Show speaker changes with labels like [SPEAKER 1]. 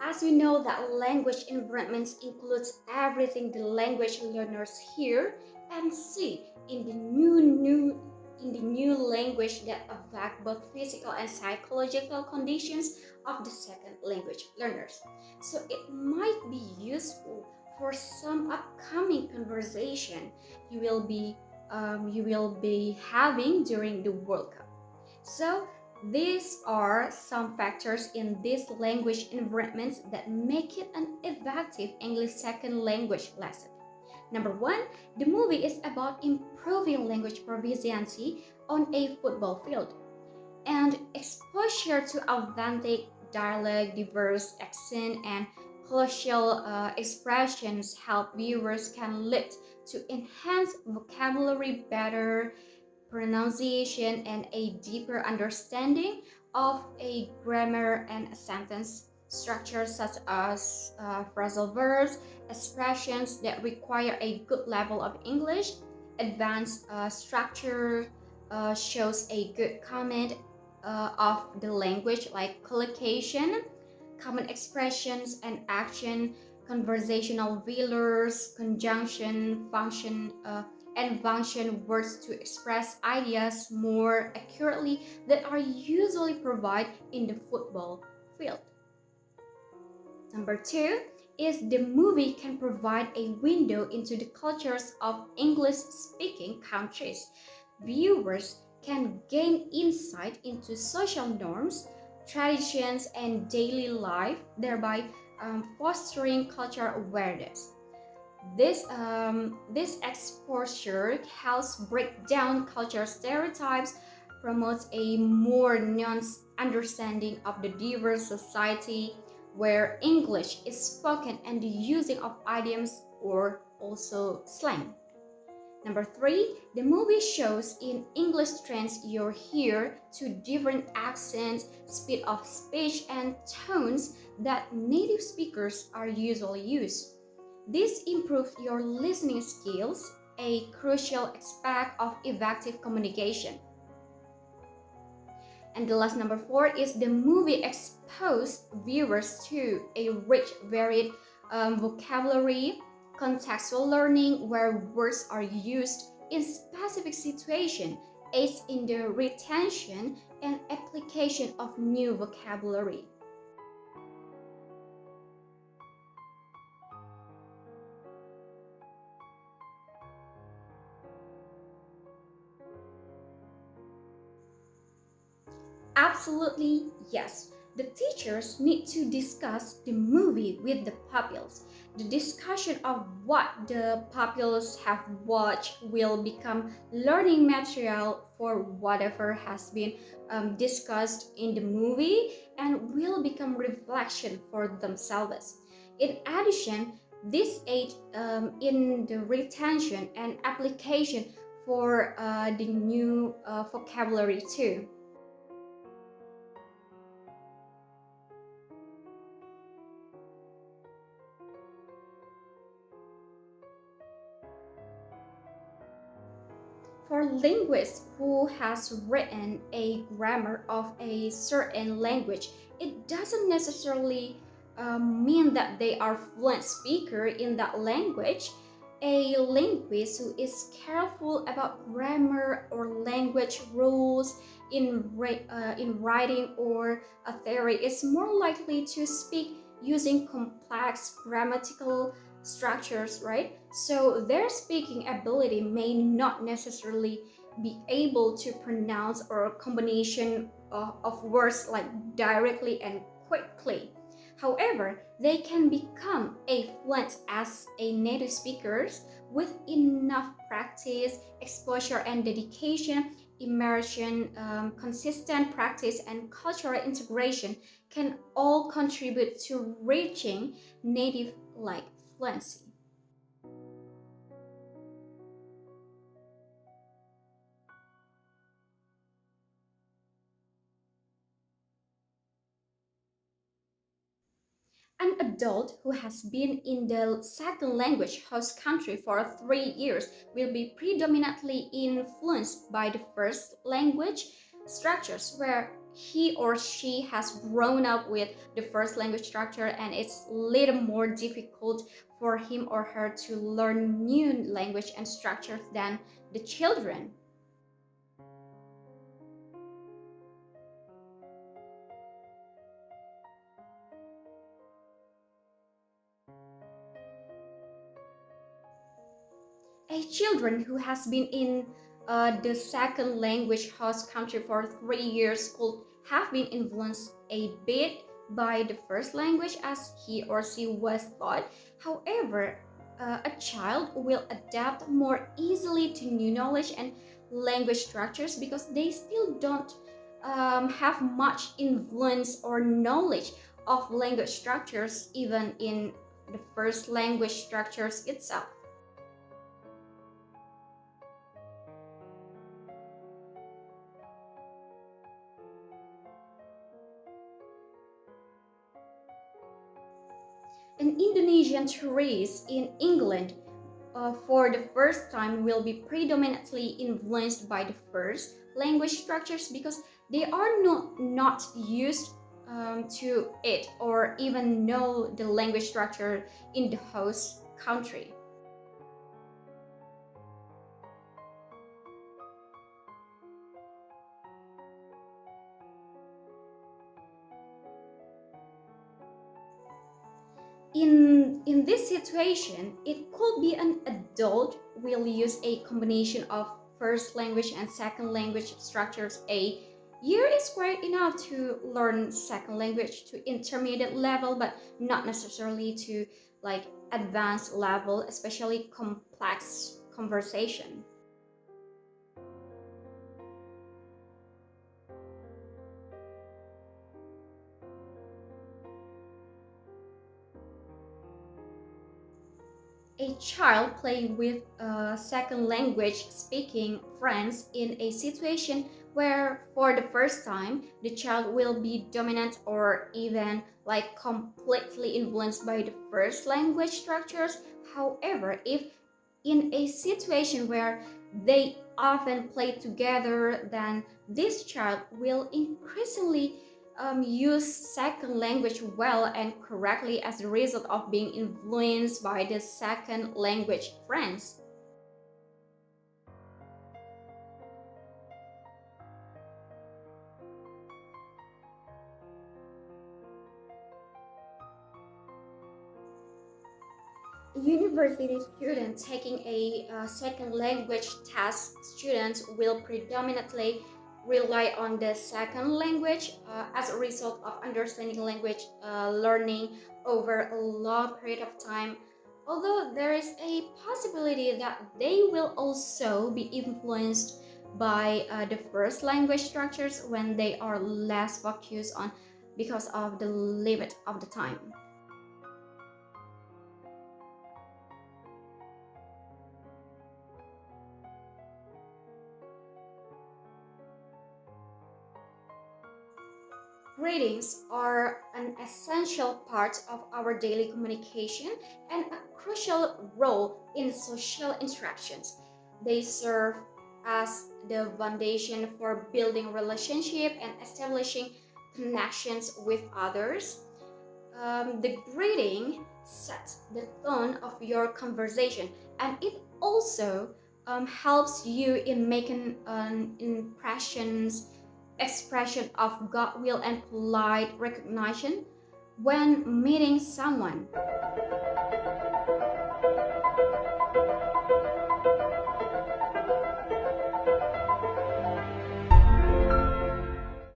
[SPEAKER 1] As we know that language environments includes everything the language learners hear and see in the new language that affect both physical and psychological conditions of the second language learners. So it might be useful for some upcoming conversation you will be having during the World Cup. So these are some factors in these language environments that make it an effective English second language lesson. Number one, the movie is about improving language proficiency on a football field, and exposure to authentic dialect, diverse accent, and colloquial expressions help viewers can lift to enhance vocabulary, better pronunciation, and a deeper understanding of a grammar and sentence structure, such as phrasal verbs, expressions that require a good level of English. Advanced structure shows a good command of the language, like collocation, common expressions and action, conversational fillers, conjunction, function, and function words to express ideas more accurately that are usually provided in the football field. Number two is the movie can provide a window into the cultures of English-speaking countries. Viewers can gain insight into social norms, traditions, and daily life, thereby fostering cultural awareness. This exposure helps break down cultural stereotypes, promotes a more nuanced understanding of the diverse society where English is spoken and the using of idioms or also slang. Number three, the movie shows in English trends you hear to different accents, speed of speech, and tones that native speakers are usually use. This improves your listening skills, a crucial aspect of effective communication. And the last number four is the movie exposed viewers to a rich, varied vocabulary, contextual learning where words are used in specific situations, aids in the retention and application of new vocabulary. Absolutely, yes. The teachers need to discuss the movie with the pupils. The discussion of what the pupils have watched will become learning material for whatever has been discussed in the movie and will become reflection for themselves. In addition, this aid in the retention and application for the new vocabulary too. For linguists who has written a grammar of a certain language, it doesn't necessarily mean that they are fluent speaker in that language. A linguist who is careful about grammar or language rules in writing or a theory is more likely to speak using complex grammatical structures, right? So their speaking ability may not necessarily be able to pronounce or a combination of words like directly and quickly. However, they can become a fluent as a native speakers with enough practice, exposure, and dedication. Immersion, consistent practice, and cultural integration can all contribute to reaching native like fluency. An adult who has been in the second language host country for 3 years will be predominantly influenced by the first language structures, where he or she has grown up with the first language structure and it's a little more difficult for him or her to learn new language and structures than the children. A children who has been in the second language host country for 3 years could have been influenced a bit by the first language as he or she was taught. However, a child will adapt more easily to new knowledge and language structures because they still don't have much influence or knowledge of language structures even in the first language structures itself. An Indonesian tourist in England for the first time will be predominantly influenced by the first language structures because they are not used to it or even know the language structure in the host country. In this situation, it could be an adult will use a combination of first language and second language structures. A year is quite enough to learn second language to intermediate level, but not necessarily to like advanced level, especially complex conversation. A child playing with second language speaking friends in a situation where for the first time the child will be dominant or even like completely influenced by the first language structures. However, if in a situation where they often play together, then this child will increasingly use second language well and correctly as a result of being influenced by the second language friends. University students taking a second language test, students will predominantly rely on the second language as a result of understanding language learning over a long period of time. Although there is a possibility that they will also be influenced by the first language structures when they are less focused on because of the limit of the time. Greetings are an essential part of our daily communication and a crucial role in social interactions. They serve as the foundation for building relationship and establishing connections with others. The greeting sets the tone of your conversation and it also helps you in making an impressions expression of goodwill and polite recognition when meeting someone.